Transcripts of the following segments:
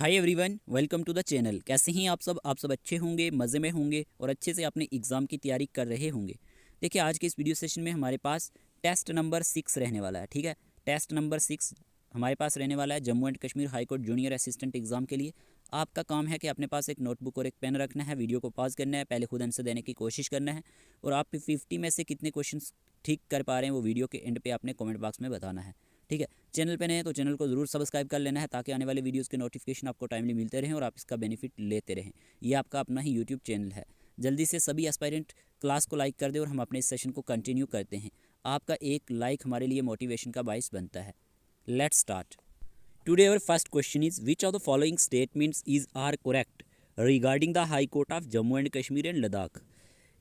Hi everyone, welcome to the channel. कैसे हैं आप सब अच्छे होंगे, मज़े में होंगे और अच्छे से अपने एग्ज़ाम की तैयारी कर रहे होंगे। देखिए, आज के इस वीडियो सेशन में हमारे पास टेस्ट नंबर 6 रहने वाला है। ठीक है, टेस्ट नंबर 6 हमारे पास रहने वाला है Jammu and Kashmir high court junior assistant exam के लिए। आपका काम है कि अपने पास एक नोटबुक और एक पेन रखना है, वीडियो को पॉज करना है, पहले खुद आंसर देने की कोशिश करना है और आप 50 में से कितने क्वेश्चन ठीक कर पा रहे हैं वो वीडियो के एंड पे आपने कमेंट बॉक्स में बताना है। ठीक है, चैनल पे नए हैं तो चैनल को ज़रूर सब्सक्राइब कर लेना है ताकि आने वाले वीडियोस के नोटिफिकेशन आपको टाइमली मिलते रहें और आप इसका बेनिफिट लेते रहें। ये आपका अपना ही यूट्यूब चैनल है। जल्दी से सभी एस्पायरेंट क्लास को लाइक कर दें और हम अपने इस सेशन को कंटिन्यू करते हैं। आपका एक लाइक हमारे लिए मोटिवेशन का बाइस बनता है। Let's start. Today our first question is which of the following statements is are correct regarding the high court of Jammu and Kashmir and Ladakh.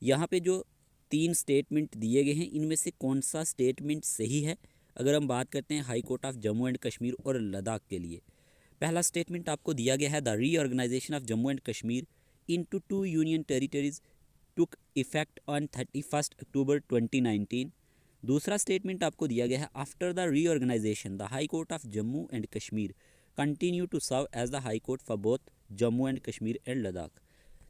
यहाँ पे जो 3 स्टेटमेंट दिए गए हैं इनमें से कौन सा स्टेटमेंट सही है। अगर हम बात करते हैं high court of Jammu and Kashmir और लद्दाख के लिए, पहला स्टेटमेंट आपको दिया गया है the reorganisation of Jammu and Kashmir into 2 union territories took effect on 31 October 2019। दूसरा स्टेटमेंट आपको दिया गया है after the reorganisation the high court of Jammu and Kashmir continue to serve as the high court for both Jammu and Kashmir and Ladakh.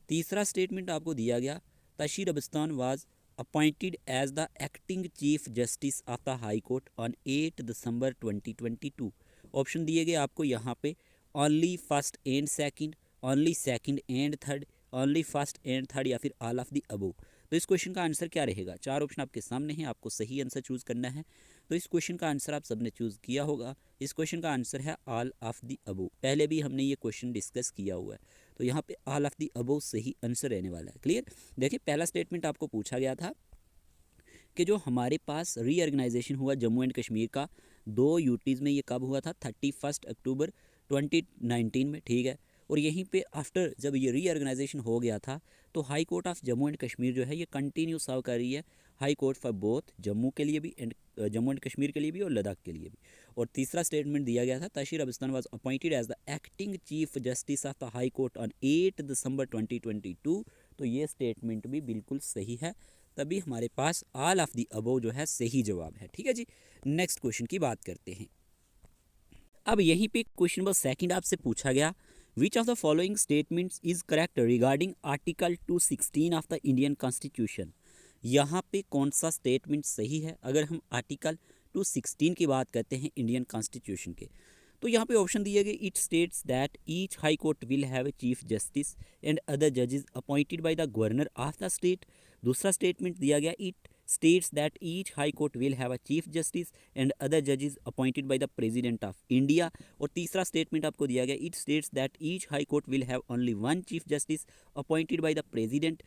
तीसरा statement आपको दिया गया तशीर अबस्तान was appointed as the acting chief justice of the high court on 8 December 2022। Option दिए गए आपको यहाँ पे only first and second, only second and third, only first and third या फिर ऑल ऑफ द अबव। तो इस क्वेश्चन का आंसर क्या रहेगा? 4 ऑप्शन आपके सामने हैं, आपको सही आंसर चूज़ करना है। तो इस क्वेश्चन का आंसर आप सबने चूज़ किया होगा। इस क्वेश्चन का आंसर है ऑल ऑफ द अबव। पहले भी हमने ये क्वेश्चन डिस्कस किया हुआ है, तो यहाँ पे ऑल ऑफ द अबव सही आंसर रहने वाला है। क्लियर? देखिए, पहला स्टेटमेंट आपको पूछा गया था कि जो हमारे पास रीऑर्गेनाइजेशन हुआ जम्मू एंड कश्मीर का 2 यूटीज़ में, ये कब हुआ था? 31 अक्टूबर 2019 में। ठीक है, और यहीं पे आफ्टर जब ये रीऑर्गेनाइजेशन हो गया था तो high court of Jammu and Kashmir जो है ये कंटिन्यू सर्व कर रही है high court for both Jammu के लिए भी एंड जम्मू एंड कश्मीर के लिए भी और लद्दाख के लिए भी। और तीसरा स्टेटमेंट दिया गया था Tashi अबस्तान was appointed as the acting chief justice of the high court on 8 December 2022। तो ये स्टेटमेंट भी बिल्कुल सही है, तभी हमारे पास ऑल ऑफ द अबव जो है सही जवाब है। ठीक है जी, नेक्स्ट क्वेश्चन की बात करते हैं। अब यहीं पे क्वेश्चन नंबर सेकंड आपसे पूछा गया which of the following statements is correct regarding article 216 of the Indian constitution. यहाँ पे कौन सा स्टेटमेंट सही है? अगर हम आर्टिकल 216 की बात करते हैं इंडियन कॉन्स्टिट्यूशन के, तो यहाँ पे ऑप्शन दिए गए it states that each high court will have a chief justice and other जजेस appointed by the governor of the state. दूसरा स्टेटमेंट दिया गया it states that each high court will have a chief justice and other judges appointed by the president of India। और तीसरा statement आपको दिया गया it states that each high court will have only one chief justice appointed by the president।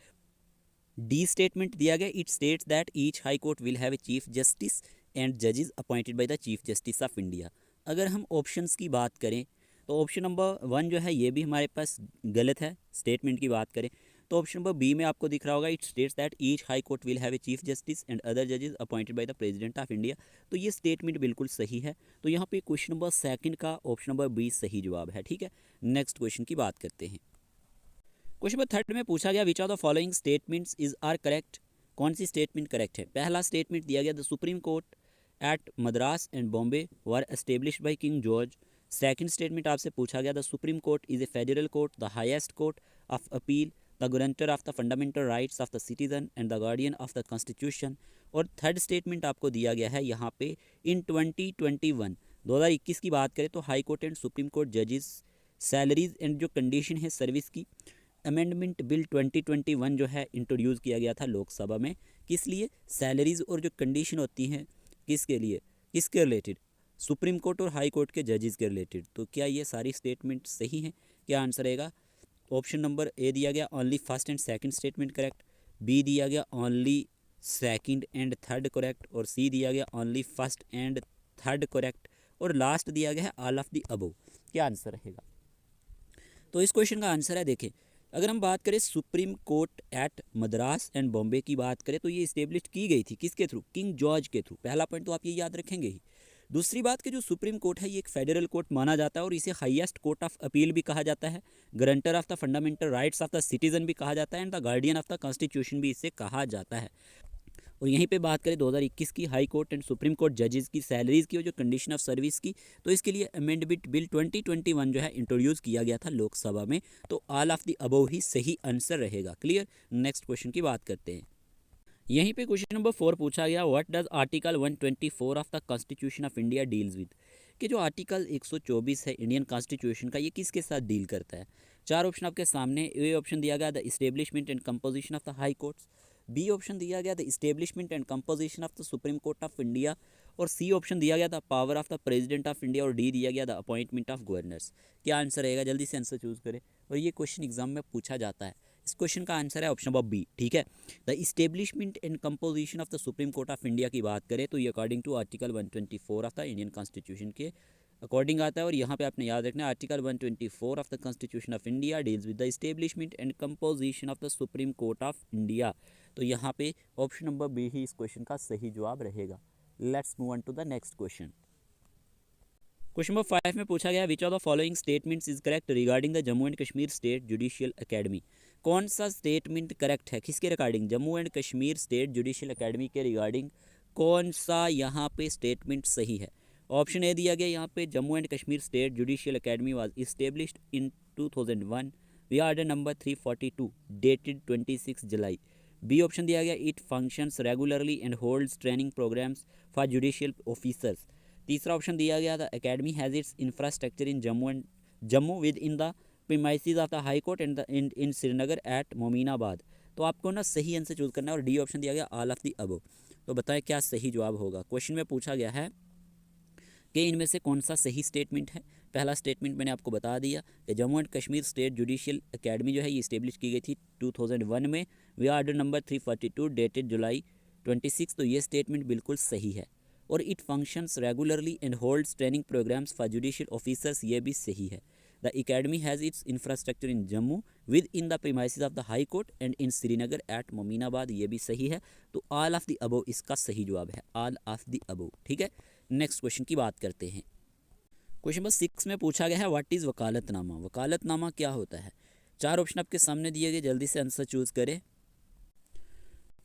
D statement दिया गया it states that each high court will have a chief justice and जजेस appointed by the chief justice of India. अगर हम options की बात करें तो option number 1 जो है ये भी हमारे पास गलत है। स्टेटमेंट की बात करें तो ऑप्शन नंबर बी में आपको दिख रहा होगा it states that each high court will have a chief justice and other जजेस appointed by the president of India. तो ये स्टेटमेंट बिल्कुल सही है। तो यहाँ पे क्वेश्चन नंबर सेकंड का ऑप्शन नंबर बी सही जवाब है। ठीक है, नेक्स्ट क्वेश्चन की बात करते हैं। क्वेश्चन नंबर थर्ड में पूछा गया which of the following statements is are correct. कौन सी स्टेटमेंट करेक्ट है? पहला स्टेटमेंट दिया गया the supreme court at Madras and Bombay were established by king George. Second statement आपसे पूछा गया the supreme court is a federal court the highest court of appeal the guarantor of the fundamental rights of the citizen and the guardian of the constitution. और third statement आपको दिया गया है यहाँ पे इन 2021 की बात करें तो high court and supreme court जजेस सैलरीज एंड जो कंडीशन है सर्विस की अमेंडमेंट बिल 2021 जो है इंट्रोड्यूस किया गया था लोकसभा में। किस लिए? सैलरीज और जो कंडीशन होती हैं किसके लिए, किसके रिलेटेड? सुप्रीम कोर्ट और हाई कोर्ट के जजेस के रिलेटेड। तो क्या ये सारी स्टेटमेंट सही हैं? क्या आंसर रहेगा? ऑप्शन नंबर ए दिया गया only first and second statement correct, B दिया गया only second and third correct, और सी दिया गया only first and third correct, और लास्ट दिया गया है ऑल ऑफ द अबव। क्या आंसर रहेगा? तो इस क्वेश्चन का आंसर है, देखें अगर हम बात करें supreme court at Madras and Bombay की बात करें तो ये इस्टेब्लिश की गई थी किसके थ्रू? किंग जॉर्ज के थ्रू। पहला पॉइंट तो आप ये याद रखेंगे ही। दूसरी बात कि जो सुप्रीम कोर्ट है ये एक फेडरल कोर्ट माना जाता है और इसे हाईएस्ट कोर्ट ऑफ अपील भी कहा जाता है, guarantor of the fundamental rights of the citizen भी कहा जाता है and the guardian of the constitution भी इसे कहा जाता है। और यहीं पे बात करें 2021 की high court and supreme court जजेस की सैलरीज़ की और जो कंडीशन ऑफ सर्विस की, तो इसके लिए अमेंडमेंट बिल 2021 जो है इंट्रोड्यूस किया गया था लोकसभा में। तो ऑल ऑफ द अबव ही सही आंसर रहेगा। क्लियर। नेक्स्ट क्वेश्चन की बात करते हैं। यहीं पे क्वेश्चन नंबर 4 पूछा गया, what does article 124 of the constitution of India deals with, कि जो आर्टिकल 124 है इंडियन कॉन्स्टिट्यूशन का, ये किसके साथ डील करता है। चार ऑप्शन आपके सामने। ए ऑप्शन दिया गया the establishment and composition of the high courts, B option दिया गया the establishment and composition of the supreme court of India, और सी ऑप्शन दिया गया the power of the president of India, और डी दिया गया द अपॉइंटमेंट ऑफ गवर्नर्स। क्या answer रहेगा, जल्दी से आंसर चूज करें। और ये क्वेश्चन एग्जाम में पूछा जाता है। इस क्वेश्चन का आंसर है ऑप्शन नंबर बी। ठीक है, the establishment and composition of the supreme court of India की बात करें तो ये according to article 124 of the Indian constitution के अकॉर्डिंग आता है। और यहाँ पे आपने याद रखना है article 124 of the constitution of India deals with the establishment and composition of the supreme court of India. तो यहाँ पे ऑप्शन नंबर बी ही इस क्वेश्चन का सही जवाब रहेगा। Let's move on to the next question. Question number 5 में पूछा गया, which of the following statements is correct regarding the Jammu and Kashmir state judicial academy. कौन सा स्टेटमेंट करेक्ट है, किसके regarding, Jammu and Kashmir state judicial academy के रिगार्डिंग कौन सा यहाँ पे स्टेटमेंट सही है। ऑप्शन ए दिया गया यहाँ पे, Jammu and Kashmir state judicial academy was established in 2001 vide order number 342 dated 26 July. B option दिया गया, it functions regularly and holds training programmes for judicial officers. तीसरा ऑप्शन दिया गया, the academy has its infrastructure in Jammu within the premises of the high court and in Srinagar at Mominabad. तो आपको ना सही answer choose करना है। और डी ऑप्शन दिया गया, ऑल ऑफ द अबव। तो बताएं क्या सही जवाब होगा। क्वेश्चन में पूछा गया है कि इनमें से कौन सा सही स्टेटमेंट है। पहला स्टेटमेंट मैंने आपको बता दिया कि Jammu and Kashmir state judicial academy जो है ये इस्टेब्लिश की गई थी 2001 में vide order number 342 dated July 26। तो ये स्टेटमेंट बिल्कुल सही है। और it functions regularly and holds training programmes for judicial officers, ये भी सही है। The academy has its infrastructure in Jammu within the premises of the high court and in Srinagar at Mominabad, ये भी सही है। तो ऑल ऑफ द अबव इसका सही जवाब है, ऑल ऑफ द अबव। ठीक है, नेक्स्ट क्वेश्चन की बात करते हैं। क्वेश्चन नंबर 6 में पूछा गया है, व्हाट इज़ वकालतनामा। वकालतनामा क्या होता है। चार ऑप्शन आपके सामने दिए गए, जल्दी से आंसर चूज करें।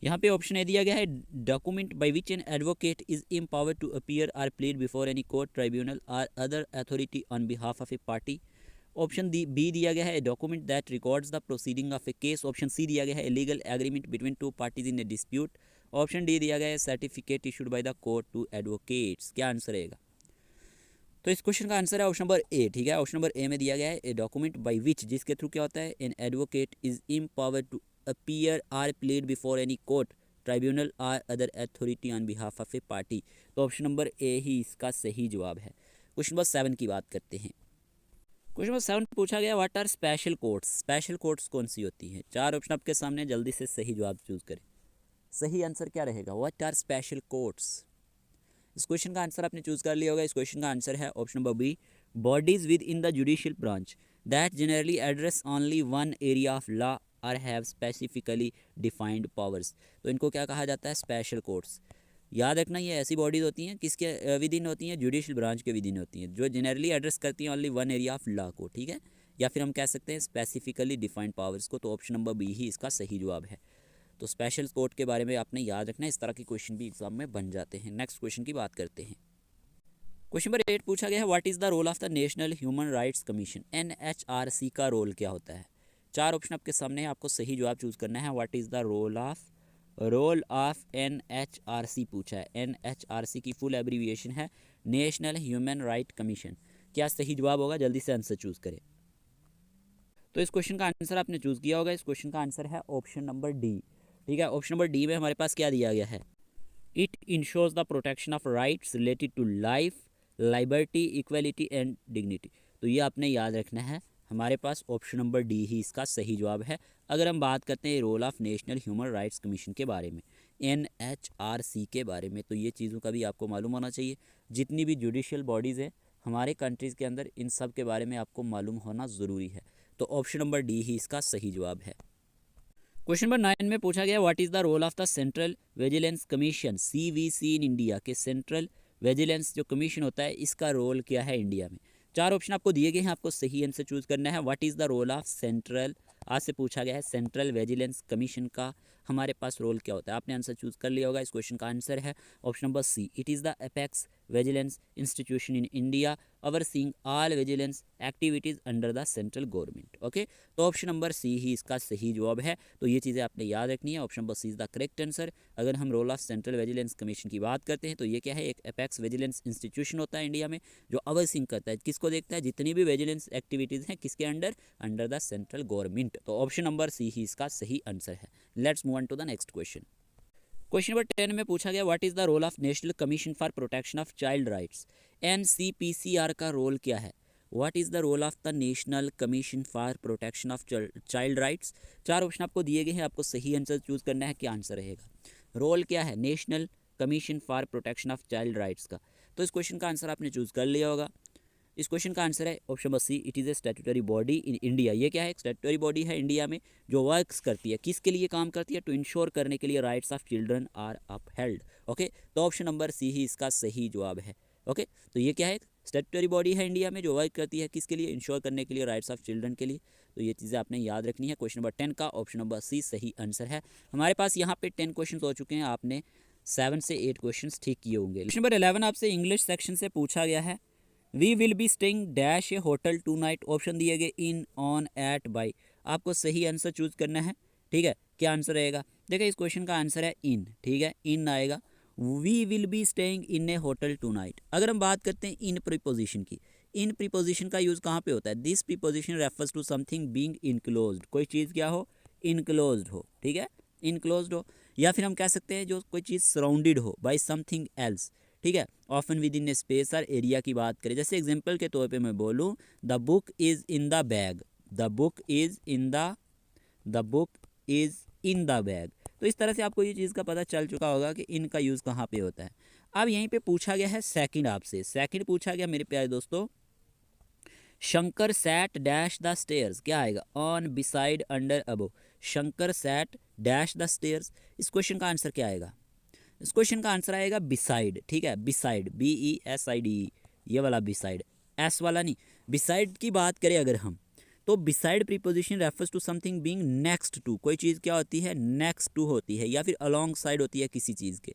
यहाँ पे ऑप्शन ए दिया गया है, document by which an advocate is empowered to appear or plead before any court tribunal or other authority on behalf of a party. Option B दिया गया है, document that records the proceeding of a case. Option C दिया गया है, legal agreement between two parties in a dispute. Option D दिया गया है, certificate issued by the court to advocates. क्या आंसर रहेगा। तो इस क्वेश्चन का आंसर है ऑप्शन नंबर ए। ठीक है, ऑप्शन नंबर ए में दिया गया है, ए डॉक्यूमेंट बाय विच, जिसके थ्रू क्या होता है, an advocate is empowered to appear or plead before any court tribunal or other authority on behalf of a party. तो ऑप्शन नंबर ए ही इसका सही जवाब है। क्वेश्चन नंबर 7 की बात करते हैं। क्वेश्चन नंबर 7 पूछा गया, what are special courts. Special courts कौन सी होती हैं। चार ऑप्शन आपके सामने, जल्दी से सही जवाब चूज करें। सही आंसर क्या रहेगा, व्हाट आर स्पेशल कोर्ट्स। इस क्वेश्चन का आंसर आपने चूज कर लिया होगा। इस क्वेश्चन का आंसर है option number B, bodies within the judicial branch that generally address only one area of law और हैव स्पेसिफिकली डिफाइंड पावर्स। तो इनको क्या कहा जाता है, स्पेशल कोर्ट्स। याद रखना, ये ऐसी बॉडीज होती हैं किसके विद इन होती हैं, जुडिशियल ब्रांच के विद इन होती हैं, जो जनरली एड्रेस करती हैं only one area of law को। ठीक है, या फिर हम कह सकते हैं स्पेसिफिकली डिफाइंड पावर्स को। तो ऑप्शन नंबर बी ही इसका सही जवाब है। तो स्पेशल कोर्ट के बारे में आपने याद रखना है, इस तरह के क्वेश्चन भी एग्जाम में बन जाते हैं। नेक्स्ट क्वेश्चन की बात करते हैं। क्वेश्चन नंबर 8 पूछा गया है, what is the role of the national human rights commission. NHRC का रोल क्या होता है। चार ऑप्शन आपके सामने है, आपको सही जवाब चूज करना है। What is the role of NHRC पूछा है। NHRC की फुल एब्रीविएशन है नेशनल ह्यूमन राइट कमीशन। क्या सही जवाब होगा, जल्दी से आंसर चूज करें। तो इस क्वेश्चन का आंसर आपने चूज किया होगा। इस क्वेश्चन का आंसर है ऑप्शन नंबर डी। ठीक है, ऑप्शन नंबर डी में हमारे पास क्या दिया गया है, it ensures the protection of rights related to life, liberty, equality and dignity. तो ये आपने याद रखना है, हमारे पास ऑप्शन नंबर डी ही इसका सही जवाब है। अगर हम बात करते हैं role of national human rights commission के बारे में, NHRC के बारे में, तो ये चीज़ों का भी आपको मालूम होना चाहिए। जितनी भी जुडिशियल बॉडीज़ हैं हमारे कंट्रीज़ के अंदर, इन सब के बारे में आपको मालूम होना ज़रूरी है। तो ऑप्शन नंबर डी ही इसका सही जवाब है। क्वेश्चन नंबर 9 में पूछा गया, what is the role of the central vigilance commission CVC in India. के सेंट्रल विजिलेंस जो कमीशन होता है, इसका रोल क्या है इंडिया में। चार ऑप्शन आपको दिए गए हैं, आपको सही आंसर चूज करना है। What is the role of central आज से पूछा गया है सेंट्रल विजिलेंस कमीशन का हमारे पास रोल क्या होता है। आपने आंसर चूज कर लिया होगा। इस क्वेश्चन का आंसर है option number C, it is the apex vigilance institution in India overseeing all vigilance activities under the central government. Okay, तो ऑप्शन नंबर सी ही इसका सही जवाब है। तो ये चीज़ें आपने याद रखनी है। Option number C is the correct answer. अगर हम role of central vigilance commission की बात करते हैं तो ये क्या है, एक अपेक्स विजिलेंस इंस्टीट्यूशन होता है इंडिया में जो ओवरसीइंग करता है, किसको देखता है, जितनी भी विजिलेंस एक्टिविटीज़ हैं किसके under, under the central government. तो ऑप्शन नंबर सी ही इसका सही आंसर है। Let's move on to the next question. Question number 10 में पूछा गया what is the role of national commission for protection of child rights. NCPCR का रोल क्या है। What is the role of the national commission for protection of child rights. चार option आपको दिए गए हैं, आपको सही आंसर चूज करना है। क्या आंसर रहेगा, रोल क्या है national commission for protection of child rights का। तो इस क्वेश्चन का आंसर आपने चूज कर लिया होगा। इस क्वेश्चन का आंसर है option number C, it is a statutory body in India. ये क्या है, एक स्टैट्यूटरी बॉडी है इंडिया में जो वर्क्स करती है, किसके लिए काम करती है, टू इंश्योर करने के लिए rights of children are upheld. Okay, तो ऑप्शन नंबर सी ही इसका सही जवाब है। ओके, तो ये क्या है, स्टैट्यूटरी बॉडी है इंडिया में जो वर्क करती है किसके लिए, इंश्योर करने के लिए राइट्स ऑफ चिल्ड्रन के लिए। तो ये चीज़ें आपने याद रखनी है। क्वेश्चन नंबर 10 का ऑप्शन नंबर सी सही आंसर है। हमारे पास यहाँ पे 10 क्वेश्चन हो चुके हैं, आपने 7 से 8 क्वेश्चन ठीक किए होंगे। क्वेश्चन नंबर 11 आपसे इंग्लिश सेक्शन से पूछा गया है we will be staying dash a hotel tonight. Option दिए गए इन, ऑन, एट, बाई। आपको सही आंसर चूज करना है। ठीक है, क्या आंसर रहेगा, देखिए इस क्वेश्चन का आंसर है इन। ठीक है, इन आएगा। We will be staying in a hotel tonight. अगर हम बात करते हैं इन प्रीपोजिशन की, इन प्रीपोजिशन का यूज़ कहाँ पे होता है, this preposition refers to something being enclosed. कोई चीज़ क्या हो, इनक्लोज्ड हो। ठीक है, इनक्लोज्ड हो, या फिर हम कह सकते हैं जो कोई चीज़ सराउंडेड हो बाय समथिंग एल्स। ठीक है, ऑफन विद इन स्पेस और एरिया की बात करें, जैसे एग्जांपल के तौर पे मैं बोलूँ the book is in the bag, the book is in the bag. तो इस तरह से आपको ये चीज़ का पता चल चुका होगा कि इन का यूज़ कहाँ पे होता है। अब यहीं पे पूछा गया है सेकंड, आपसे सेकंड पूछा गया मेरे प्यारे दोस्तों, Shankar sat dash the stairs. क्या आएगा, on, beside, under, above. Shankar sat dash the stairs. इस क्वेश्चन का आंसर क्या आएगा, इस क्वेश्चन का आंसर आएगा बिसाइड। ठीक है, बिसाइड, BESIDE, ये वाला बिसाइड, एस वाला नहीं। बिसाइड की बात करें अगर हम, तो beside preposition refers to something being next to. कोई चीज़ क्या होती है, नेक्स्ट टू होती है, या फिर अलोंग साइड होती है किसी चीज़ के।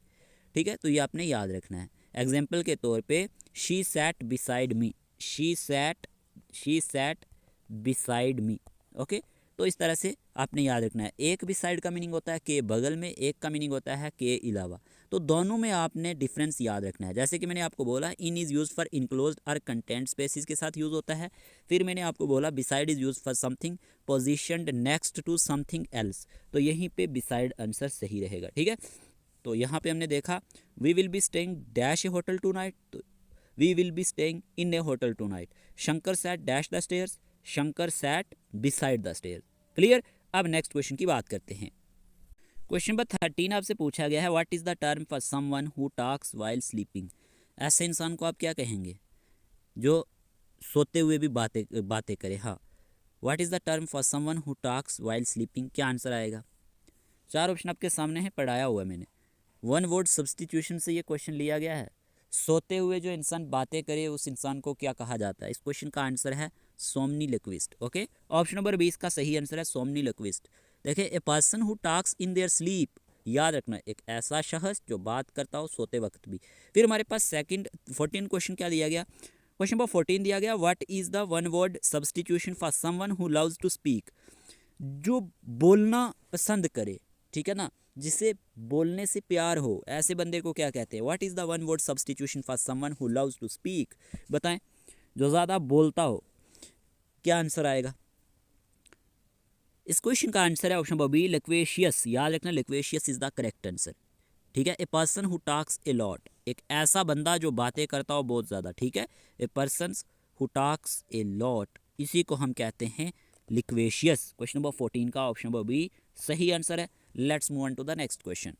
ठीक है, तो ये आपने याद रखना है। एग्जाम्पल के तौर पे she set beside me, she set beside me. Okay, तो इस तरह से आपने याद रखना है। एक बिसाइड का मीनिंग होता है के बगल में, एक का मीनिंग होता है के अलावा। तो दोनों में आपने डिफरेंस याद रखना है। जैसे कि मैंने आपको बोला in is use for enclosed और कंटेंट स्पेसिस के साथ यूज़ होता है। फिर मैंने आपको बोला beside is use for something positioned next to something else. तो यहीं पे बिसाइड आंसर सही रहेगा। ठीक है, तो यहाँ पे हमने देखा we will be staying dash a hotel tonight, तो we will be staying in a hotel tonight. Shankar sat dash the stairs, Shankar sat beside the stairs. Clear. अब नेक्स्ट क्वेश्चन की बात करते हैं। क्वेश्चन नंबर 13 आपसे पूछा गया है what is the term for someone who talks while sleeping. ऐसे इंसान को आप क्या कहेंगे जो सोते हुए भी बातें करे। हाँ, what is the term for someone who talks while sleeping. क्या आंसर आएगा, चार ऑप्शन आपके सामने है, पढ़ाया हुआ है मैंने। वन वर्ड सब्सटीट्यूशन से ये क्वेश्चन लिया गया है। सोते हुए जो इंसान बातें करे उस इंसान को क्या कहा जाता है। इस क्वेश्चन का आंसर है सोमनीलिक्विस्ट। ओके, ऑप्शन नंबर 20 का सही आंसर है सोमनीलिक्विस्ट। देखिए, a person who talks in their sleep, याद रखना, एक ऐसा शख्स जो बात करता हो सोते वक्त भी। फिर हमारे पास सेकंड 14 क्वेश्चन क्या दिया गया, क्वेश्चन नंबर 14 दिया गया what is the one word substitution for someone who loves to speak. जो बोलना पसंद करे, ठीक है ना, जिसे बोलने से प्यार हो, ऐसे बंदे को क्या कहते हैं। What is the one word substitution for someone who loves to speak. बताएं, जो ज़्यादा बोलता हो, क्या आंसर आएगा। इस क्वेश्चन का आंसर है ऑप्शन नंबर बी, लिक्वेशियस। याद रखना, लिक्वेशियस इज द करेक्ट आंसर। ठीक है, a person who talks a lot, एक ऐसा बंदा जो बातें करता हो बहुत ज़्यादा। ठीक है, a person who talks a lot, इसी को हम कहते हैं लिक्वेशियस। क्वेश्चन नंबर 14 का ऑप्शन नंबर बी सही आंसर है। Let's move on to the next question.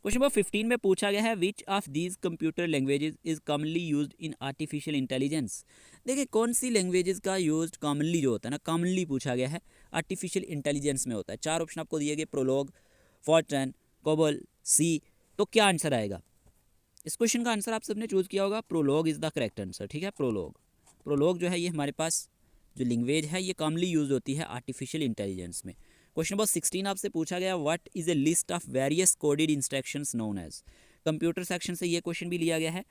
Question number 15 में पूछा गया है which of these computer languages is commonly used in artificial intelligence. देखिए, कौन सी लैंग्वेजेस का यूज कॉमनली जो होता है ना, कॉमनली पूछा गया है आर्टिफिशियल इंटेलिजेंस में होता है। चार ऑप्शन आपको दिए गए, प्रोलॉग, फॉर्ट्रन, कोबल, सी। तो क्या आंसर आएगा। इस क्वेश्चन का आंसर आप सबने चूज किया होगा, Prolog is the correct answer. ठीक है, प्रोलॉग जो है ये हमारे पास जो लैंग्वेज है ये कॉमनली यूज होती है आर्टिफिशियल इंटेलिजेंस में। क्वेश्चन नंबर 16 आपसे पूछा गया what is a list of various coded instructions known as. Computer section से ये क्वेश्चन भी लिया गया है।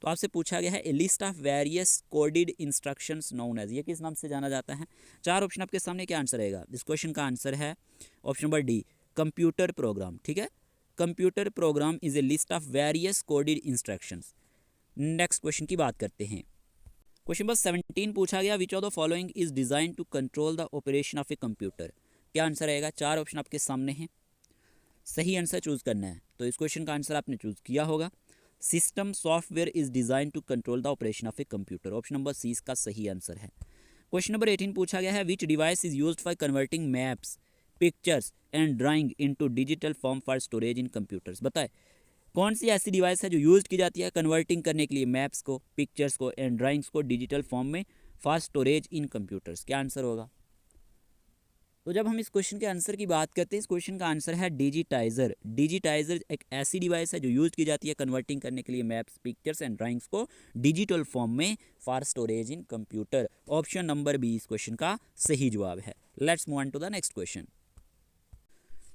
तो आपसे पूछा गया है a list of various coded instructions known as, ये किस नाम से जाना जाता है। 4 ऑप्शन आपके सामने, क्या आंसर रहेगा इस क्वेश्चन का? आंसर है option number D, computer program. ठीक है, computer program is a list of various coded instructions. Next question की बात करते हैं। क्वेश्चन नंबर 17 पूछा गया which of the following is design to control the operation of a computer. क्या answer रहेगा? 4 ऑप्शन आपके सामने हैं, सही आंसर चूज करना है। तो इस क्वेश्चन का आंसर आपने चूज किया होगा, system software is design to control the operation of a computer. Option number C इसका सही आंसर है। क्वेश्चन नंबर 18 पूछा गया है विच device is used for converting maps, pictures and drawing into digital form for storage in computers. बताए कौन सी ऐसी device है जो यूज की जाती है कन्वर्टिंग करने के लिए मैप्स को, पिक्चर्स को एंड ड्राइंग्स को डिजिटल फॉर्म में फॉर स्टोरेज इन कंप्यूटर्स। क्या आंसर होगा? तो जब हम इस क्वेश्चन के आंसर की बात करते हैं, इस क्वेश्चन का आंसर है डिजिटाइजर। डिजिटाइजर एक ऐसी डिवाइस है जो यूज की जाती है कन्वर्टिंग करने के लिए मैप्स, पिक्चर्स एंड ड्राइंग्स को डिजिटल फॉर्म में for storage in computer. Option number B इस क्वेश्चन का सही जवाब है। Let's move on to the next question.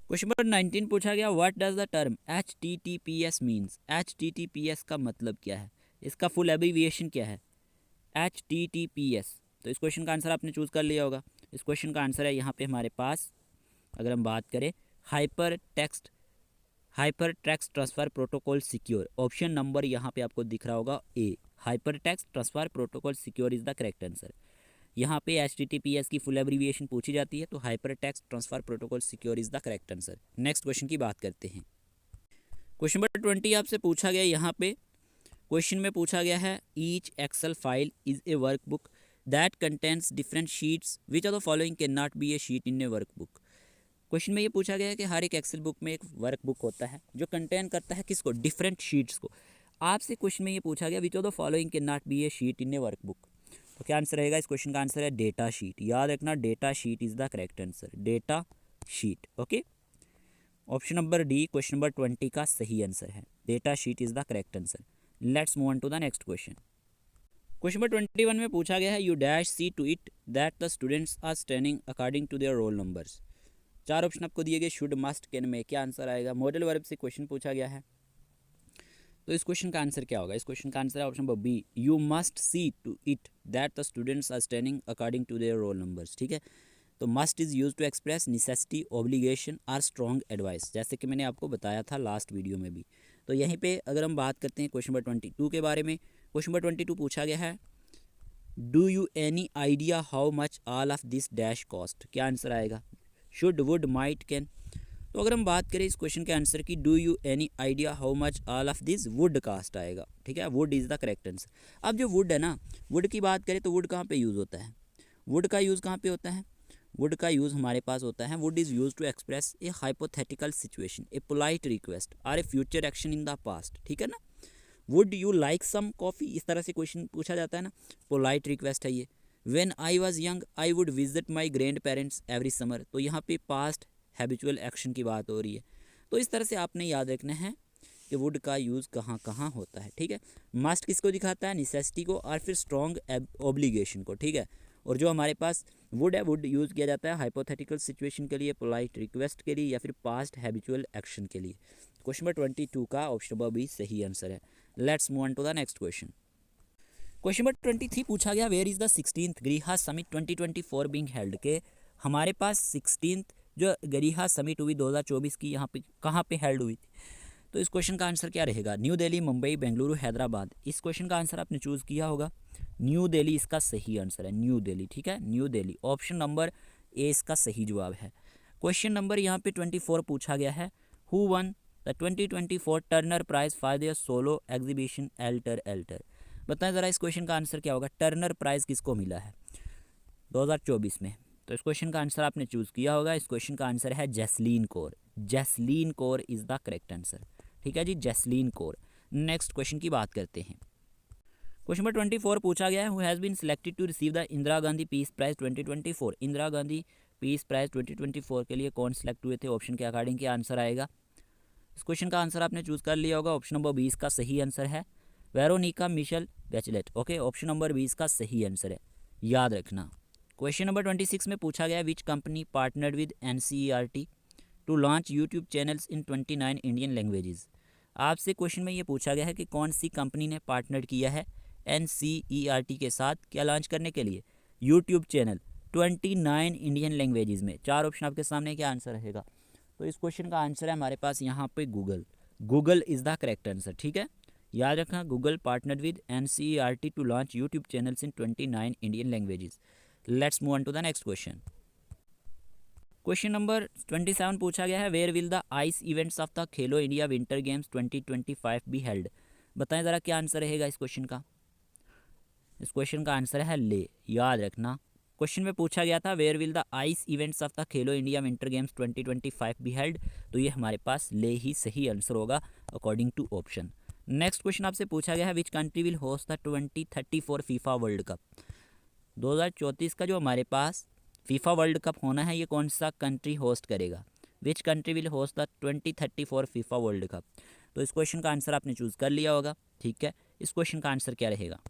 Question number 19 पूछा गया what does the term HTTPS means. HTTPS का मतलब क्या है, इसका फुल एब्रीविएशन क्या है? HTTPS। तो इस क्वेश्चन का आंसर आपने चूज कर लिया होगा। इस क्वेश्चन का आंसर है यहाँ पे हमारे पास, अगर हम बात करें hypertext transfer protocol secure. Option number यहाँ पे आपको दिख रहा होगा A, hypertext transfer protocol secure is the correct answer. यहाँ पे HTTPS की फुल एब्रीविएशन पूछी जाती है, तो hyper text transfer protocol secure is the correct answer. Next question की बात करते हैं। क्वेश्चन नंबर 20 आपसे पूछा गया, यहाँ पे क्वेश्चन में पूछा गया है each excel file is a workbook that contains different sheets which of the following can not be a sheet in a workbook. Question में ये पूछा गया है कि हर एक एक्सेल बुक में एक वर्कबुक होता है जो कंटेन करता है किसको? डिफरेंट शीट्स को। आपसे क्वेश्चन में ये पूछा गया which of the following can not be a sheet in a workbook. तो क्या आंसर रहेगा? इस क्वेश्चन का आंसर है डेटा शीट। याद रखना, data sheet is the correct answer, data sheet. Okay, option number D question number 20 का सही आंसर है, data sheet is the correct answer. Let's move on to the next question. Question number 21 में पूछा गया है you dash see to it that the students are standing according to their roll numbers. 4 option आपको दिए गए, should, must, can में। क्या answer आएगा? मॉडल वर्ब से क्वेश्चन पूछा गया है, तो इस क्वेश्चन का आंसर क्या होगा? इस क्वेश्चन का आंसर है option number B, you must see to it that the students are standing according to their roll numbers. ठीक है, तो must is use to express necessity, obligation और स्ट्रॉन्ग एडवाइस, जैसे कि मैंने आपको बताया था लास्ट वीडियो में भी। तो यहीं पे अगर हम बात करते हैं क्वेश्चन नंबर 22 के बारे में, क्वेश्चन नंबर 22 पूछा गया है do you any idea how much all of this dash cost. क्या आंसर आएगा? Should, would, might, can. तो अगर हम बात करें इस क्वेश्चन के आंसर की, do you any idea how much all of this would cost आएगा। ठीक है, would is the correct answer. अब जो वुड है ना, वुड की बात करें तो वुड कहाँ पे यूज़ होता है? वुड का यूज़ कहाँ पे होता है? वुड का यूज़ हमारे पास होता है, would is use to express a hypothetical situation, a polite request और a future action in the past. ठीक है ना, would you like some coffee, इस तरह से क्वेश्चन पूछा जाता है ना, पोलाइट रिक्वेस्ट है ये। When I was young I would visit my grand parents every summer, तो यहाँ पे पास्ट हैबिचुअल एक्शन की बात हो रही है। तो इस तरह से आपने याद रखना है कि वुड का यूज़ कहाँ कहाँ होता है। ठीक है, मस्ट किसको दिखाता है? नेसेसिटी को, और फिर स्ट्रॉन्ग ऑब्लिगेशन को। ठीक है, और जो हमारे पास वुड है, वुड यूज़ किया जाता है हाइपोथेटिकल सिचुएशन के लिए, पोलाइट रिक्वेस्ट के लिए, या फिर पास्ट हैबिचुअल एक्शन के लिए। क्वेश्चन नंबर 22 का ऑप्शन नंबर बी सही आंसर है। Let's move on to the next question. Question number 23 पूछा गया वेयर इज़ द 16th गरीहा समिट 2024 बीइंग हेल्ड, के हमारे पास 16th जो गरीहा समिट हुई 2024 की, यहाँ पे कहाँ पे हेल्ड हुई थी? तो इस क्वेश्चन का आंसर क्या रहेगा? न्यू दिल्ली, मुंबई, बेंगलुरु, हैदराबाद। इस क्वेश्चन का आंसर आपने चूज़ किया होगा, न्यू दिल्ली इसका सही आंसर है, न्यू दिल्ली। ठीक है, New Delhi, option number A इसका सही जवाब है। क्वेश्चन नंबर यहाँ पे 24 पूछा गया है who won the 2024 Turner prize for their solo exhibition Alter Alter. बताएं ज़रा इस क्वेश्चन का आंसर क्या होगा? टर्नर प्राइज़ किसको मिला है 2024 में? तो इस क्वेश्चन का आंसर आपने चूज़ किया होगा, इस क्वेश्चन का आंसर है Jasleen Kaur. Jasleen Kaur is the correct answer. ठीक है जी, जैस्लीन कौर। नेक्स्ट क्वेश्चन की बात करते हैं। क्वेश्चन नंबर 24 पूछा गया है who has been selected to receive the Indira Gandhi peace prize 2024। Indira Gandhi peace prize 2024 के लिए कौन सिलेक्ट हुए थे? ऑप्शन के अकॉर्डिंग क्या आंसर आएगा? इस क्वेश्चन का आंसर आपने चूज़ कर लिया होगा, ऑप्शन नंबर 20 का सही आंसर है Veronica Michelle Bachelet. Okay, option number 20 का सही आंसर है, याद रखना। क्वेश्चन नंबर 26 में पूछा गया which company partnered with NCERT to launch YouTube channels in 29 Indian languages. आपसे क्वेश्चन में ये पूछा गया है कि कौन सी कंपनी ने पार्टनर किया है NCERT के साथ क्या लॉन्च करने के लिए यूट्यूब चैनल 29 इंडियन लैंग्वेजेस में। चार ऑप्शन आपके सामने, क्या आंसर रहेगा? तो इस क्वेश्चन का आंसर है हमारे पास यहाँ पे Google is the correct answer. ठीक है, याद रखना, Google partnered with NCERT to launch YouTube channels in 29 Indian languages. Let's move on to the next question. Question number 27 पूछा गया है where will the ice events of the Khelo India winter games 2025 be held. बताएं ज़रा क्या answer रहेगा इस question का। इस क्वेश्चन का आंसर है ले। याद रखना, क्वेश्चन में पूछा गया था where will the ice events of the Khelo India winter games 2025 be held, तो ये हमारे पास ले ही सही आंसर होगा according to option. Next question आपसे पूछा गया है which country will host the 2034 FIFA world cup. 2034 का जो हमारे पास फीफा वर्ल्ड कप होना है, ये कौन सा कंट्री होस्ट करेगा? विच country will host the 2034 FIFA world cup. तो इस क्वेश्चन का आंसर आपने चूज़ कर लिया होगा। ठीक है, इस क्वेश्चन का आंसर क्या रहेगा?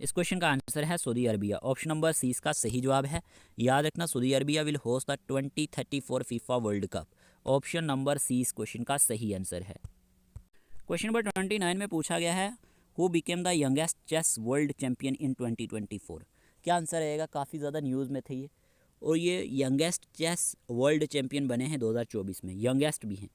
इस क्वेश्चन का आंसर है Saudi Arabia. Option number C इसका सही जवाब है। याद रखना, Saudi Arabia will host the 2034 FIFA world Cup. Option number C इस क्वेश्चन का सही आंसर है। क्वेश्चन नंबर 29 में पूछा गया है who became the youngest chess world champion in 2024। क्या आंसर रहेगा? काफ़ी ज़्यादा न्यूज़ में थे ये, और ये यंगेस्ट चेस वर्ल्ड चैंपियन बने हैं 2024 में, यंगेस्ट भी हैं।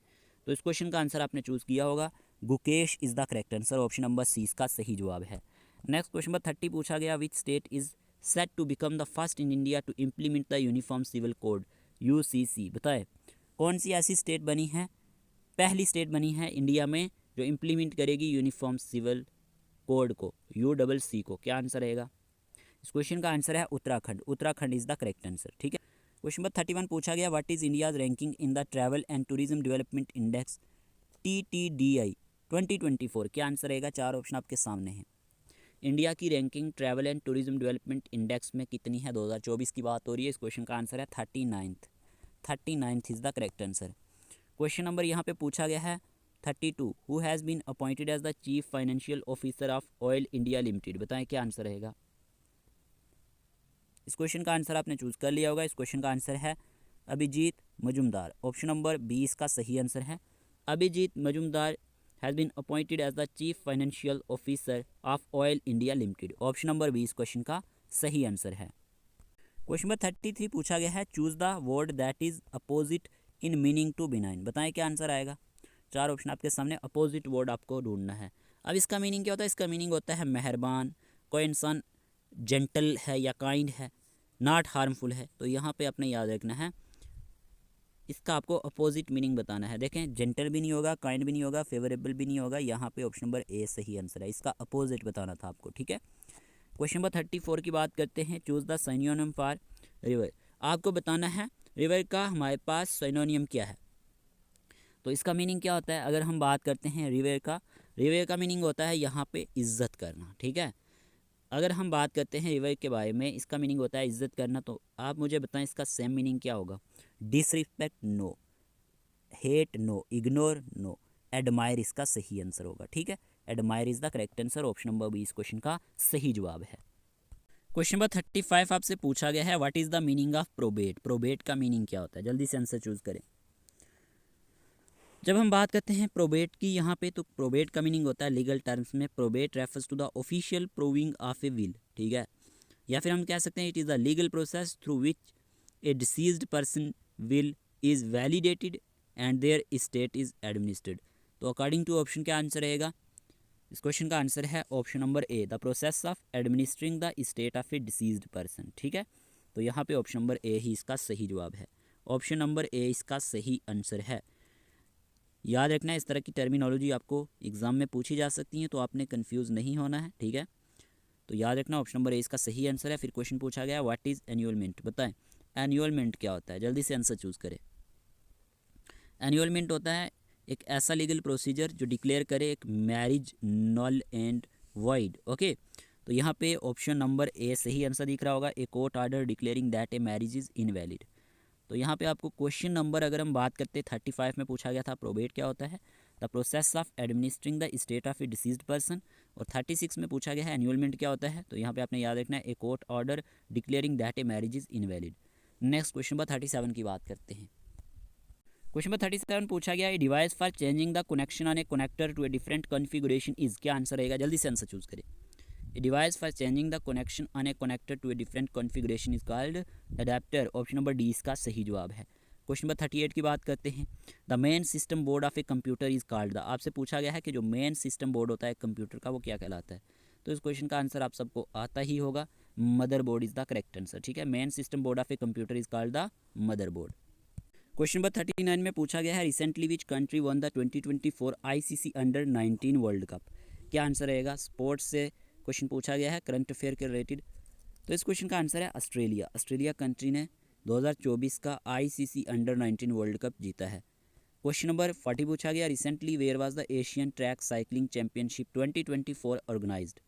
तो इस क्वेश्चन का आंसर आपने चूज़ किया होगा, Gukesh is the correct answer. Option number C इसका सही जवाब है। नेक्स्ट क्वेश्चन नंबर 30 पूछा गया which state is set to become the first in India to implement the uniform civil code UCC। बताए कौन सी ऐसी स्टेट बनी है, पहली स्टेट बनी है इंडिया में जो इम्प्लीमेंट करेगी यूनिफॉर्म सिविल कोड को, UCC को। क्या आंसर रहेगा? इस क्वेश्चन का आंसर है Uttarakhand. Uttarakhand is the correct answer. ठीक है, क्वेश्चन नंबर 31 पूछा गया what is India's ranking in the travel and tourism development index TTDI 2024। क्या आंसर रहेगा? चार ऑप्शन आपके सामने हैं। इंडिया की ranking travel and tourism development index में कितनी है? 2024 की बात हो रही है। इस क्वेश्चन का आंसर है 39th is the correct answer. Question number यहाँ पे पूछा गया है 32 who has been appointed as the chief financial officer of Oil India Limited. बताएं क्या आंसर रहेगा? इस क्वेश्चन का आंसर आपने चूज़ कर लिया होगा। इस क्वेश्चन का आंसर है अभिजीत मजुमदार। ऑप्शन नंबर 20 का सही आंसर है। Abhijit Majumdar has been appointed as the chief financial officer of Oil India Limited. Option number 20 question का सही आंसर है। क्वेश्चन नंबर 33 पूछा गया है choose the word that is opposite in meaning to benign. बताएं क्या आंसर आएगा? चार ऑप्शन आपके सामने, अपोजिट वर्ड आपको ढूंढना है। अब इसका मीनिंग क्या होता है? इसका मीनिंग होता है मेहरबान, कोई इंसान जेंटल है या काइंड है, नॉट हार्मफुल है। तो यहाँ पे आपने याद रखना है, इसका आपको अपोजिट मीनिंग बताना है। देखें, जेंटल भी नहीं होगा, काइंड भी नहीं होगा, फेवरेबल भी नहीं होगा। यहाँ पे ऑप्शन नंबर ए सही आंसर है, इसका अपोजिट बताना था आपको। ठीक है, क्वेश्चन नंबर 34 की बात करते हैं choose the synonym for river. आपको बताना है रिवर का हमारे पास सिनोनिम क्या है। तो इसका मीनिंग क्या होता है? अगर हम बात करते हैं रिवर का मीनिंग होता है यहाँ पे इज्जत करना। ठीक है, अगर हम बात करते हैं रिवर के बारे में, इसका मीनिंग होता है इज्जत करना। तो आप मुझे बताएं इसका सेम मीनिंग क्या होगा? Disrespect no, hate no, ignore no, admire इसका सही आंसर होगा। ठीक है, admire is the correct answer. Option number 20 question का सही जवाब है। क्वेश्चन नंबर 35 आपसे पूछा गया है what is the meaning of probate. Probate का मीनिंग क्या होता है? जल्दी से आंसर चूज़ करें। जब हम बात करते हैं प्रोबेट की यहाँ पे, तो प्रोबेट का मीनिंग होता है लीगल टर्म्स में probate refers to the official proving of a will. ठीक है, या फिर हम कह सकते हैं it is the legal process through which a deceased person will is validated and their state is administered. तो अकॉर्डिंग टू ऑप्शन क्या आंसर रहेगा? इस क्वेश्चन का आंसर है option number A, the process of administering the state of a deceased person. ठीक है, तो यहाँ पे ऑप्शन नंबर ए ही इसका सही जवाब है। ऑप्शन नंबर ए इसका सही आंसर है। याद रखना, इस तरह की टर्मिनोलॉजी आपको एग्जाम में पूछी जा सकती हैं, तो आपने कंफ्यूज नहीं होना है। ठीक है, तो याद रखना ऑप्शन नंबर ए इसका सही आंसर है। फिर क्वेश्चन पूछा गया व्हाट इज़ एन्यूअलमेंट। बताएं एन्यूअलमेंट क्या होता है? जल्दी से आंसर चूज़ करें। एन्यूअलमेंट होता है एक ऐसा लीगल प्रोसीजर जो डिक्लेयर करे एक marriage null and void. Okay, तो यहाँ पे ऑप्शन नंबर ए सही आंसर दिख रहा होगा, a court order declaring that a marriage is invalid. तो यहाँ पे आपको क्वेश्चन नंबर, अगर हम बात करते हैं 35 में पूछा गया था प्रोबेट क्या होता है, the process of administering the state of a deceased person. और 36 में पूछा गया है एन्यूलमेंट क्या होता है, तो यहाँ पे आपने याद रखना है a court order declaring that a marriage is invalid. Next question number 37 की बात करते हैं। क्वेश्चन नंबर 37 पूछा गया है device for changing the connection on a connector to a different configuration is, क्या आंसर रहेगा, जल्दी से आंसर चूज करें। A device for changing the connection on a connector to a different configuration is called adapter. Option number D इसका सही जवाब है। Question number 38 की बात करते हैं। The main system board of a computer is called the, आपसे पूछा गया है कि जो मेन सिस्टम बोर्ड होता है कंप्यूटर का वो क्या कहलाता है, तो इस क्वेश्चन का आंसर आप सबको आता ही होगा, mother board is the correct answer. ठीक है, main system board of a computer is called the mother board. Question number 39 में पूछा गया है recently which country one the 2024 ICC under 19 world cup, क्या आंसर रहेगा। स्पोर्ट्स से क्वेश्चन पूछा गया है करंट अफेयर के रिलेटेड, तो इस क्वेश्चन का आंसर है ऑस्ट्रेलिया। ऑस्ट्रेलिया कंट्री ने 2024 का ICC अंडर 19 वर्ल्ड कप जीता है। क्वेश्चन नंबर 40 पूछा गया recently where was the Asian track cycling championship 2024 organized,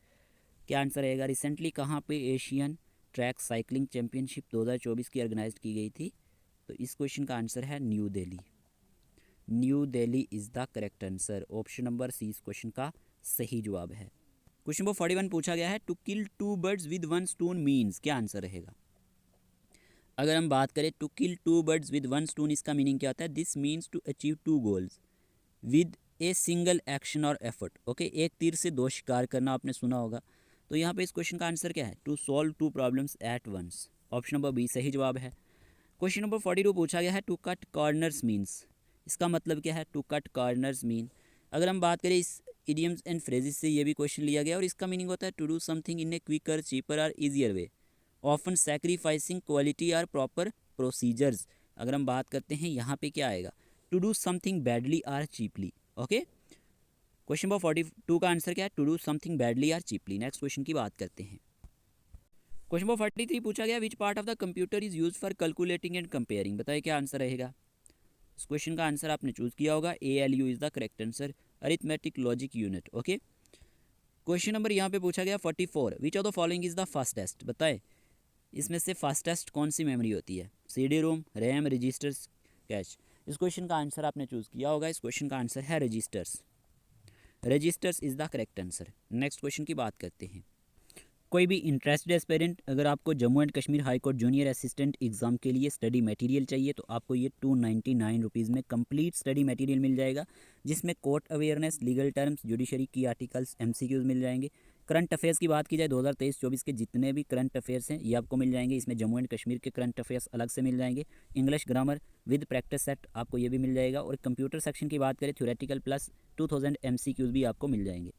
क्या आंसर रहेगा। रिसेंटली कहाँ पे एशियन ट्रैक साइकिलिंग चैंपियनशिप 2024 की ऑर्गेनाइज की गई थी, तो इस क्वेश्चन का आंसर है New Delhi. New Delhi is the correct answer. Option number C इस क्वेश्चन का सही जवाब है। क्वेश्चन नंबर 41 पूछा गया है to kill 2 birds with 1 stone means, क्या आंसर रहेगा। अगर हम बात करें to kill 2 birds with 1 stone, इसका मीनिंग क्या होता है, this means to achieve 2 goals with a single action और एफर्ट। ओके, एक तीर से 2 शिकार करना आपने सुना होगा, तो यहाँ पे इस क्वेश्चन का आंसर क्या है, to solve 2 problems at once. Option number B सही जवाब है। क्वेश्चन नंबर 42 पूछा गया है टू कट कॉर्नर्स मीन्स, इसका मतलब क्या है, टू कट कॉर्नर्स मीन। अगर हम बात करें इस इडियम्स एंड फ्रेजेस से ये भी क्वेश्चन लिया गया और इसका मीनिंग होता है to do something in a quicker cheaper or easier way, often sacrificing quality or proper procedures. अगर हम बात करते हैं यहाँ पे क्या आएगा, to do something badly or cheaply. Okay, question number 42 का आंसर क्या है, to do something badly or cheaply. Next question की बात करते हैं। क्वेश्चन नंबर 43 पूछा गया which part of the computer is use for calculating and comparing, बताइए क्या आंसर रहेगा। इस क्वेश्चन का आंसर आपने चूज किया होगा, ALU is the correct answer, arithmetic logic unit. Okay, question number यहाँ पे पूछा गया 44 विच of the following is the fastest, बताए इसमें से फास्टेस्ट कौन सी मेमोरी होती है, CD-ROM, रैम, रजिस्टर्स, कैश। इस क्वेश्चन का आंसर आपने चूज किया होगा, इस क्वेश्चन का आंसर है registers. Registers is the correct answer. Next question की बात करते हैं। कोई भी इंटरेस्टेड एस्पिरेंट, अगर आपको Jammu and Kashmir high court junior assistant exam के लिए स्टडी मटेरियल चाहिए तो आपको ये 299 रुपीज़ में कंप्लीट स्टडी मटेरियल मिल जाएगा, जिसमें court awareness, legal terms, judiciary की आर्टिकल्स, MCQs मिल जाएंगे। करंट अफेयर्स की बात की जाए 2023-24 के जितने भी करंट अफेयर्स हैं ये आपको मिल जाएंगे, इसमें जम्मू एंड कश्मीर के करंट अफेयर्स अलग से मिल जाएंगे। English grammar with practice set आपको ये भी मिल जाएगा, और कंप्यूटर सेक्शन की बात करें थ्योरेटिकल प्लस 2000 MCQs भी आपको मिल जाएंगे।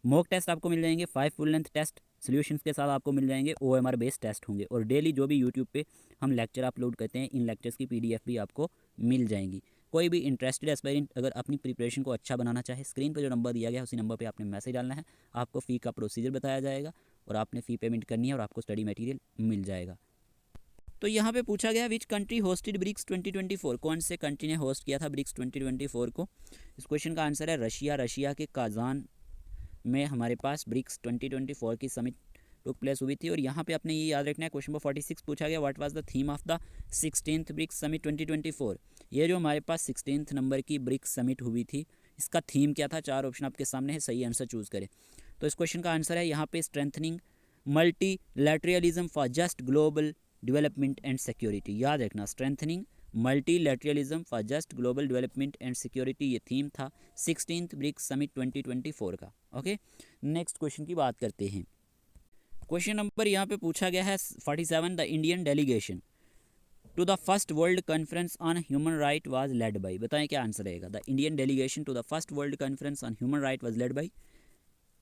मॉक टेस्ट आपको मिल जाएंगे, 5 फुल लेंथ टेस्ट सॉल्यूशंस के साथ आपको मिल जाएंगे, OMR बेस्ड टेस्ट होंगे, और डेली जो भी यूट्यूब पे हम लेक्चर अपलोड करते हैं इन लेक्चर्स की PDF भी आपको मिल जाएंगी। कोई भी इंटरेस्टेड एस्पायरेंट अगर अपनी प्रिपरेशन को अच्छा बनाना चाहे, स्क्रीन पर जो नंबर दिया गया है उसी नंबर पे आपने मैसेज डालना है, आपको फ़ी का प्रोसीजर बताया जाएगा और आपने फ़ी पेमेंट करनी है और आपको स्टडी मटेरियल मिल जाएगा। तो यहाँ पे पूछा गया विच कंट्री होस्टेड ब्रिक्स 2024, कौन से कंट्री ने होस्ट किया था ब्रिक्स 2024 को। इस क्वेश्चन का आंसर है रशिया। रशिया के काजान में हमारे पास ब्रिक्स 2024 की समिट टुक प्लेस हुई थी, और यहाँ पे आपने ये याद रखना है। क्वेश्चन नंबर 46 पूछा गया what was the theme of the 16th BRICS summit 2024, ये जो हमारे पास 16th नंबर की ब्रिक्स समिट हुई थी इसका थीम क्या था। 4 ऑप्शन आपके सामने है, सही आंसर चूज करें। तो इस क्वेश्चन का आंसर है यहाँ पे strengthening multilateralism for just global development and security. याद रखना, strengthening multilateralism for just global development and security, ये थीम था 16th ब्रिक्स समिट 2024 का। ओके, नेक्स्ट क्वेश्चन की बात करते हैं। क्वेश्चन नंबर यहाँ पे पूछा गया है 47 the Indian delegation to the first world conference on human right was led by, बताएं क्या आंसर रहेगा। The Indian delegation to the first world conference on human right was led by,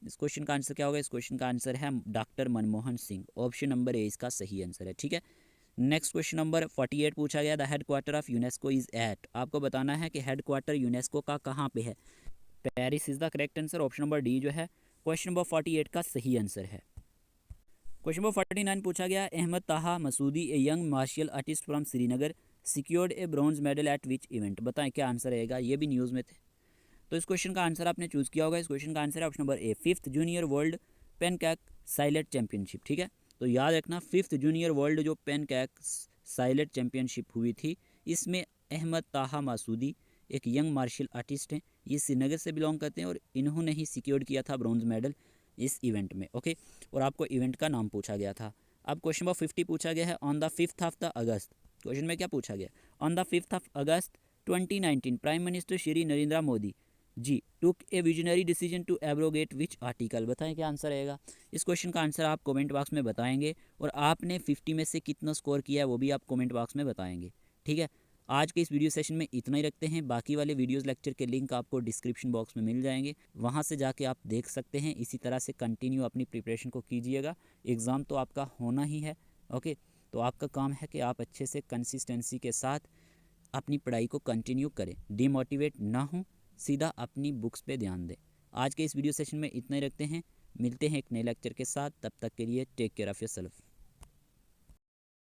इस question का आंसर क्या होगा। इस question का answer है doctor Manmohan Singh. Option number A इसका सही आंसर है। ठीक है, नेक्स्ट क्वेश्चन नंबर 48 पूछा गया the headquarter of UNESCO is at, आपको बताना है कि हेडक्वार्टर यूनेस्को का कहाँ पे है। Paris is the correct answer. Option number D जो है क्वेश्चन नंबर 48 का सही आंसर है। क्वेश्चन नंबर 49 पूछा गया Ahmad Taha Masoodi a young martial artist from Srinagar secured a bronze medal at which event, बताएं क्या आंसर रहेगा। ये भी न्यूज़ में थे, तो इस क्वेश्चन का आंसर आपने चूज़ किया होगा। इस क्वेश्चन का आंसर है option number A 5th junior world pencak silat championship. ठीक है, तो याद रखना 5th जूनियर वर्ल्ड जो पेनकैक साइलेट चैंपियनशिप हुई थी इसमें अहमद ताहा मसूदी एक यंग मार्शल आर्टिस्ट हैं, ये श्रीनगर से बिलोंग करते हैं और इन्होंने ही सिक्योर किया था ब्रॉन्ज मेडल इस इवेंट में। ओके, और आपको इवेंट का नाम पूछा गया था। अब क्वेश्चन नंबर 50 पूछा गया है on the 5th of the August. Question में क्या पूछा गया, on the 5th of August 2019 prime minister Shri Narendra Modi ji took a visionary decision to abrogate which article. बताएं क्या आंसर रहेगा। इस क्वेश्चन का आंसर आप कमेंट बॉक्स में बताएंगे और आपने 50 में से कितना स्कोर किया है वो भी आप कमेंट बॉक्स में बताएंगे। ठीक है, आज के इस वीडियो सेशन में इतना ही रखते हैं। बाकी वाले वीडियोस लेक्चर के लिंक आपको डिस्क्रिप्शन बॉक्स में मिल जाएंगे, वहाँ से जाके आप देख सकते हैं। इसी तरह से कंटिन्यू अपनी प्रिपरेशन को कीजिएगा, एग्ज़ाम तो आपका होना ही है। ओके, तो आपका काम है कि आप अच्छे से कंसिस्टेंसी के साथ अपनी पढ़ाई को कंटिन्यू करें, डिमोटिवेट ना हो, सीधा अपनी बुक्स पे ध्यान दें। आज के इस वीडियो सेशन में इतना ही रखते हैं, मिलते हैं एक नए लेक्चर के साथ। तब तक के लिए टेक केयर ऑफ़ योरसेल्फ।